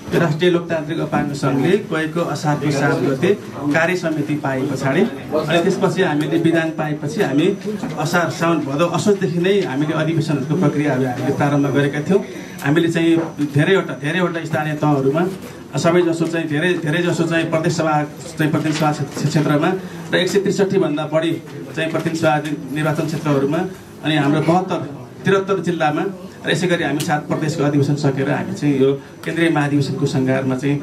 राष्ट्रिय लोकतान्त्रिक अपाङ्ग सङ्घले गएको असारको 7 गते कार्य समिति पाए पछाडि अनि त्यसपछि हामीले विधान पाएपछि हामी असार साउन भदौ असोजदेखि नै हामीले अधिवेशनको प्रक्रिया हामीले प्रारम्भ गरेका थियौँ। हामीले चाहिँ धेरैवटा स्थानीय तहहरूमा सबैजसो चाहिँ धेरैजसो चाहिँ प्रदेश सभा चाहिँ प्रतिनिधि सभा क्षेत्रमा र 163 भन्दा बढी चाहिँ प्रतिनिधि सभा निर्वाचन क्षेत्रहरूमा अनि हाम्रो 73 जिल्लामा र यसै गरी हामी 7 प्रदेशको अधिवेशन सकेर हामी चाहिँ यो केन्द्रीय महाधिवेशनको सङ्घारमा चाहिँ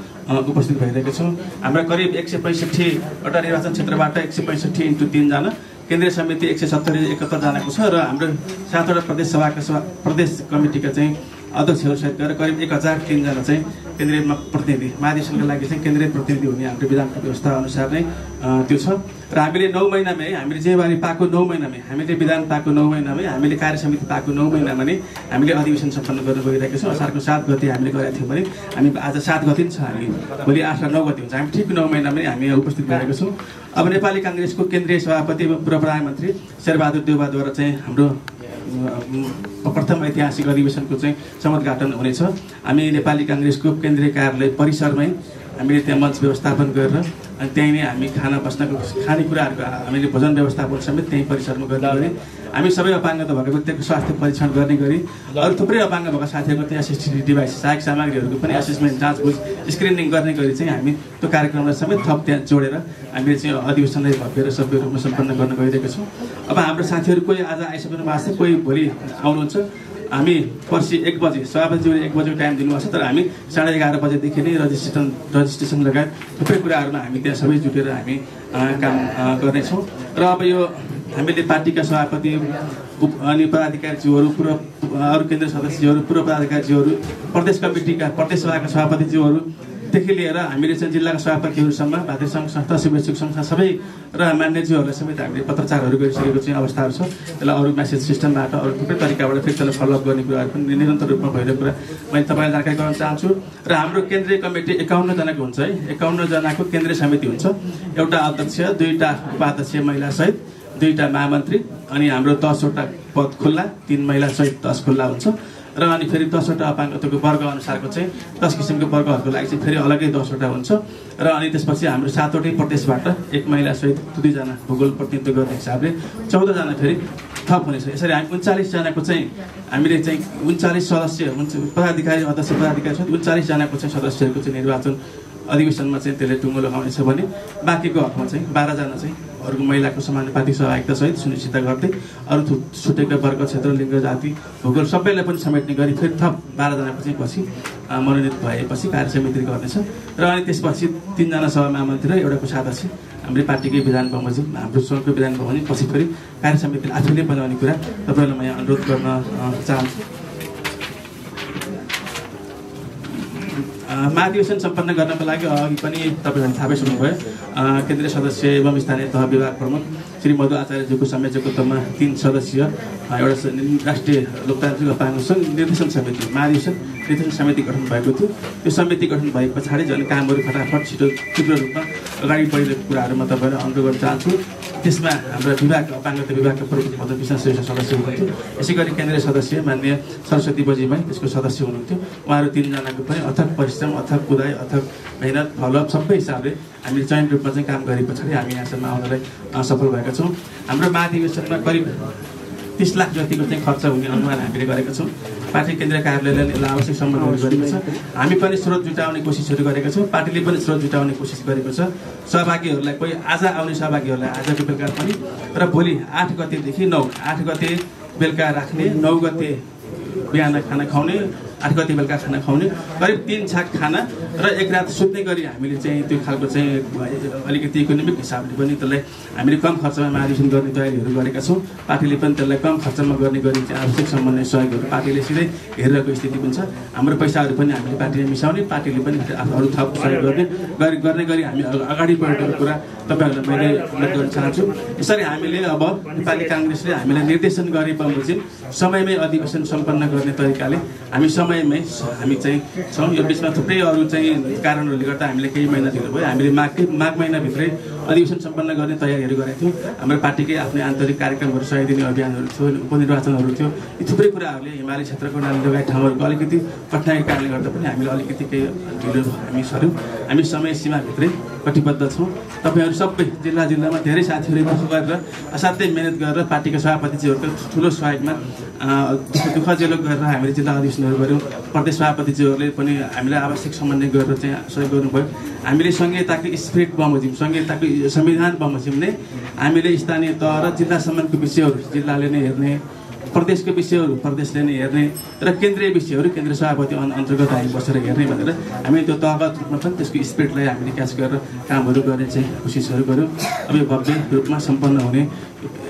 उपस्थित भइरहेका छौँ। हाम्रो करिब 165वटा निर्वाचन क्षेत्रबाट 165 × 3 जना, केन्द्रीय समिति 170-71 जनाको छ र हाम्रो 7वटा प्रदेश सभाका प्रदेश कमिटीका चाहिँ अध्यक्षहरू सहित गरेर करिब 1003 जना चाहिँ केन्द्रीय प्रतिनिधि महाधिवेशनका लागि चाहिँ केन्द्रीय प्रतिनिधि हुने हाम्रो विधानको व्यवस्था अनुसार नै त्यो छ। र हामीले 9 महिनामै हामीले जिम्मेवारी पाएको 9 महिनामै हामीले विधान पाएको 9 महिनामै हामीले कार्य समिति पाएको 9 महिनामा नै हामीले अधिवेशन सम्पन्न गर्न गइरहेका छौँ। असारको 7 गते हामीले गरेका थियौँ भने हामी आज 7 गते छ, हामी भोलि 8 र 9 गते हुन्छ। हामी ठिक 9 महिनामै हामी उपस्थित भइरहेका छौँ। अब नेपाली काङ्ग्रेसको केन्द्रीय सभापति पूर्व प्रधानमन्त्री शेरबहादुर देउवाद्वारा चाहिँ हाम्रो प्रथम ऐतिहासिक अधिवेशनको चाहिँ समुद्घाटन हुनेछ। हामी नेपाली काङ्ग्रेसको केन्द्रीय कार्यालय परिसरमै हामीले त्यहाँ मञ्च व्यवस्थापन गरेर अनि त्यहीँ नै हामी खानेकुराहरूको हामीले भोजन व्यवस्थापन समेत त्यहीँ परिसरमा गर्ने गरी हामी सबै अपाङ्गता भएको व्यक्तिको स्वास्थ्य परीक्षण गर्ने गरी अरू थुप्रै अपाङ्ग भएका साथीहरूको त्यहाँ एसिस्टेन्ट डिभाइस सहायक सामग्रीहरूको पनि एसेसमेन्ट जाँचबुझ स्क्रिनिङ गर्ने गरी चाहिँ हामी त्यो कार्यक्रमलाई समेत थप त्यहाँ जोडेर हामीले चाहिँ अधिवेशनलाई भव्य र सभ्य रूपमा सम्पन्न गर्न गइरहेका छौँ। अब हाम्रो साथीहरू कोही आज आइसक्नु भएको छ, कोही भोलि आउनुहुन्छ। हामी पर्सि 1 बजे सभापतिज्यूले 1 बजेको टाइम दिनुभएको छ, तर हामी 11:30 बजेदेखि नै रजिस्ट्रेसन लगायत थुप्रै कुराहरूमा हामी त्यहाँ सबै जुटेर हामी काम गर्नेछौँ। र अब यो हामीले पार्टीका सभापति अनि पदाधिकारीज्यूहरू अरू केन्द्रीय सदस्यज्यूहरू पूर्व पदाधिकारीज्यूहरू प्रदेश कमिटीका प्रदेश सभाका सभापतिज्यूहरूदेखि लिएर हामीले चाहिँ जिल्लाका सभापतिहरूसम्म भातृ सङ्घ संस्था शुभेच्छुक संस्था सबै र मान्यज्यूहरूलाई समेत हामीले पत्रचारहरू गरिसकेको चाहिँ अवस्थाहरू छ। त्यसलाई अरू म्यासेज सिस्टमबाट अरू थुप्रै तरिकाबाट फेरि त्यसलाई फलोअप गर्ने कुराहरू पनि निरन्तर रूपमा भइरहेको कुरा मैले तपाईँलाई जानकारी गराउन चाहन्छु। र हाम्रो केन्द्रीय कमिटी 51 जनाको हुन्छ है, 51 जनाको केन्द्रीय समिति हुन्छ। एउटा अध्यक्ष, 2टा उपाध्यक्ष महिला सहित, 2टा महामन्त्री अनि हाम्रो 10वटा पद खुल्ला, 3 महिला सहित 10 खुल्ला हुन्छ। र अनि फेरि 10वटा अपाङ्गताको वर्ग अनुसारको चाहिँ 10 किसिमको वर्गहरूको लागि चाहिँ फेरि अलग्गै 10वटा हुन्छ। र अनि त्यसपछि हाम्रो 7वटै प्रदेशबाट 1 महिला सहित 2 जना भूगोल प्रतिनिधित्व गर्ने हिसाबले 14 जना फेरि थप हुनेछ। यसरी हामी 39 जनाको चाहिँ हामीले चाहिँ 39 सदस्य पदाधिकारी अध्यक्ष पदाधिकारी सहित 39 जनाको चाहिँ सदस्यहरूको चाहिँ निर्वाचन अधिवेशनमा चाहिँ त्यसले टुङ्गो लगाउनेछ भने बाँकीको हकमा चाहिँ 12 जना चाहिँ अरू महिलाको समानुपातिक सहभागिता सहित सुनिश्चित गर्दै अरू छुटेका वर्ग क्षेत्र लिङ्ग जाति भूगोल सबैलाई पनि समेट्ने गरी फेरि थप 12 जनाको चाहिँ पछि मनोनित भएपछि कार्य समिति गर्नेछ। र अनि त्यसपछि 3 जना सभा महामन्त्री र एउटा कोषाध्यक्ष हाम्रो पार्टीकै विधान बमोजिम हाम्रो सङ्घको विधान बमोजिम पछि फेरि कार्य समिति आफैले बनाउने कुरा तपाईँलाई म यहाँ अनुरोध गर्न चाहन्छु। महाधिवेशन सम्पन्न गर्नको लागि अघि पनि तपाईँहरूले थाहा पाइसक्नुभयो, केन्द्रीय सदस्य एवं स्थानीय तह विभाग प्रमुख श्री मधु आचार्यज्यूको संयोजकत्वमा 3 सदस्यीय एउटा राष्ट्रिय लोकतान्त्रिक अपाङ्ग सङ्घ निर्देशन समिति महाधिवेशन निर्देशन समिति गठन भएको थियो। त्यो समिति गठन भए पछाडि झन् कामहरू फटाफट छिटो तीव्र रूपमा अगाडि बढिरहेको कुराहरूमा तपाईँलाई अनुरोध गर्न चाहन्छु। त्यसमा हाम्रो विभाग अपाङ्गता विभागका प्रमुख मदन श्रेष्ठ सदस्य हुनुहुन्थ्यो। यसै गरी केन्द्रीय सदस्य माननीय सरस्वती बजीमाई त्यसको सदस्य हुनुहुन्थ्यो। उहाँहरू 3 जनाको पनि अथक परिश्रम, अथक कुदाइ, अथक मेहनत, फलोअप सबै हिसाबले हामीले चयन रूपमा चाहिँ काम गरे पछाडि हामी यहाँसम्म आउनलाई सफल भएका छौँ। हाम्रो महाधिवेशनमा करिब 30 लाख जतिको चाहिँ खर्च हुने अनुमान हामीले गरेका छौँ। पार्टी केन्द्रीय कार्यालयले यसलाई आवश्यक सम्बन्धहरू गरेको छ। हामी पनि स्रोत जुटाउने कोसिसहरू गरेका छौँ, पार्टीले पनि स्रोत जुटाउने कोसिस गरेको छ। सहभागीहरूलाई कोही आज आउने सहभागीहरूलाई आजको बेलुका पनि र भोलि 8 गतेदेखि 9, 8 गते बेलुका राख्ने, 9 गते बिहान खाना खुवाउने, 8 गते बेलुका खाना खुवाउने, करिब 3 छाक खाना र 1 रात सुत्ने गरी हामीले चाहिँ त्यो खालको चाहिँ अलिकति इकोनोमिक हिसाबले पनि त्यसलाई हामीले कम खर्चमा महाधिवेशन गर्ने तयारीहरू गरेका छौँ। पार्टीले पनि त्यसलाई कम खर्चमा गर्ने गरी चाहिँ आवश्यक सम्बन्धी सहयोगहरू पार्टीले सिधै हेरिरहेको स्थिति पनि छ। हाम्रो पैसाहरू पनि हामीले पार्टीले मिसाउने, पार्टीले पनि अरू थप सहयोग गर्ने गरी हामी अगाडि बढेको कुरा तपाईँहरूलाई मैले उल्लेख गर्न चाहन्छु। यसरी हामीले अब नेपाली काङ्ग्रेसले हामीलाई निर्देशन गरे बमोजिम समयमै अधिवेशन सम्पन्न गर्ने तरिकाले हामी समयमै हामी चाहिँ छौँ। यो बिचमा थुप्रै अरू चाहिँ कारणहरूले गर्दा हामीले केही महिना ढिलो भयो। हामीले माघ महिनाभित्रै अधिवेशन सम्पन्न गर्ने तयारीहरू गरेका थियौँ। हाम्रो पार्टीकै आफ्नै आन्तरिक कार्यक्रमहरू सहयोग दिने अभियानहरू थियो, उपनिर्वाचनहरू थियो। यी थुप्रै कुराहरूले हिमाली क्षेत्रको नाली लगायत ठाउँहरूको अलिकति कठिनाइको कारणले गर्दा पनि हामीले अलिकति केही ढिलो हामी सर्यौँ। हामी समय सीमाभित्रै कटिबद्ध छौँ। तपाईँहरू सबै जिल्लामा धेरै साथीहरूले दुःख गरेर असाध्यै मेहनत गरेर पार्टीका सभापतिजीहरूको ठुलो सहयोगमा दुःख जेलो गरेर हामीले जिल्ला अधिवेशनहरू गऱ्यौँ। प्रदेश सभापतिजीहरूले पनि हामीलाई आवश्यक समन्वय गरेर चाहिँ सहयोग गर्नुभयो। हामीले संहिताको स्पिरिट बमोजिम, संहिताको संविधान बमोजिम नै हामीले स्थानीय तह र जिल्लासम्मको विषयहरू जिल्लाले नै हेर्ने, प्रदेशको विषयहरू प्रदेशले नै हेर्ने र केन्द्रीय विषयहरू केन्द्रीय सभापति अन्तर्गत हामी बसेर हेर्ने भनेर हामी त्यो तहगत रूपमा पनि त्यसको स्पिरिटलाई हामीले क्याच गरेर कामहरू गर्ने चाहिँ कोसिसहरू गऱ्यौँ। अब यो भव्य रूपमा सम्पन्न हुने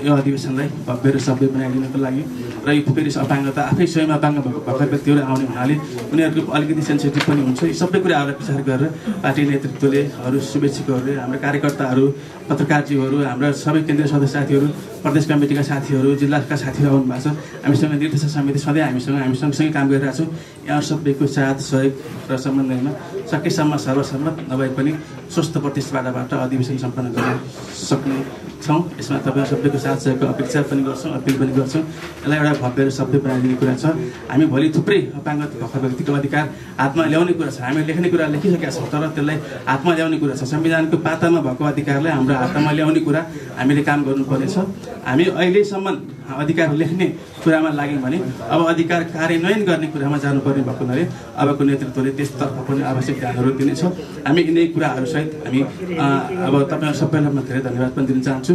यो अधिवेशनलाई भव्य र सभ्य बनाइदिनको लागि र यो फेरि अपाङ्गता आफै स्वयं अपाङ्ग भएका व्यक्तिहरू आउने हुनाले उनीहरूको अलिकति सेन्सिटिभ पनि हुन्छ। यी सबै कुराहरूलाई विचार गरेर पार्टी नेतृत्वले, शुभेच्छुकहरूले, हाम्रो कार्यकर्ताहरू, पत्रकारजीहरू, हाम्रा सबै केन्द्रीय सदस्य साथीहरू, प्रदेश कमिटीका साथीहरू, जिल्लाका साथीहरू आउनु भएको छ। हामीसँग निर्देशक समिति सधैँ हामी सँगसँगै काम गरिरहेको छौँ। यहाँ सबैको साथ सहयोग र समन्वयमा सकेसम्म सर्वसम्मत नभए पनि स्वस्थ प्रतिस्पर्धाबाट अधिवेशन सम्पन्न गर्न सक्ने छौँ। यसमा तपाईँ सबैको साथ सहयोगको अपेक्षा पनि गर्छौँ, अपिल पनि गर्छौँ। यसलाई एउटा भव्य र सभ्य बनाइदिने कुरा छ। हामी भोलि थुप्रै अपाङ्ग भएका व्यक्तिको अधिकार हातमा ल्याउने कुरा छ। हामी लेख्ने कुरा लेखिसकेका छौँ, तर त्यसलाई हातमा ल्याउने कुरा छ। संविधानको पातामा भएको अधिकारलाई हाम्रो हातमा ल्याउने कुरा हामीले काम गर्नुपर्नेछ। हामी अहिलेसम्म अधिकार लेख्ने कुरामा लाग्यौँ भने अब अधिकार कार्यान्वयन गर्ने कुरामा जानुपर्ने भएको हुनाले अबको नेतृत्वले त्यसतर्फ पनि आवश्यक ध्यानहरू दिनेछ। हामी यिनै कुराहरूसहित हामी अब तपाईँहरू सबैलाई म धेरै धन्यवाद पनि दिन चाहन्छु।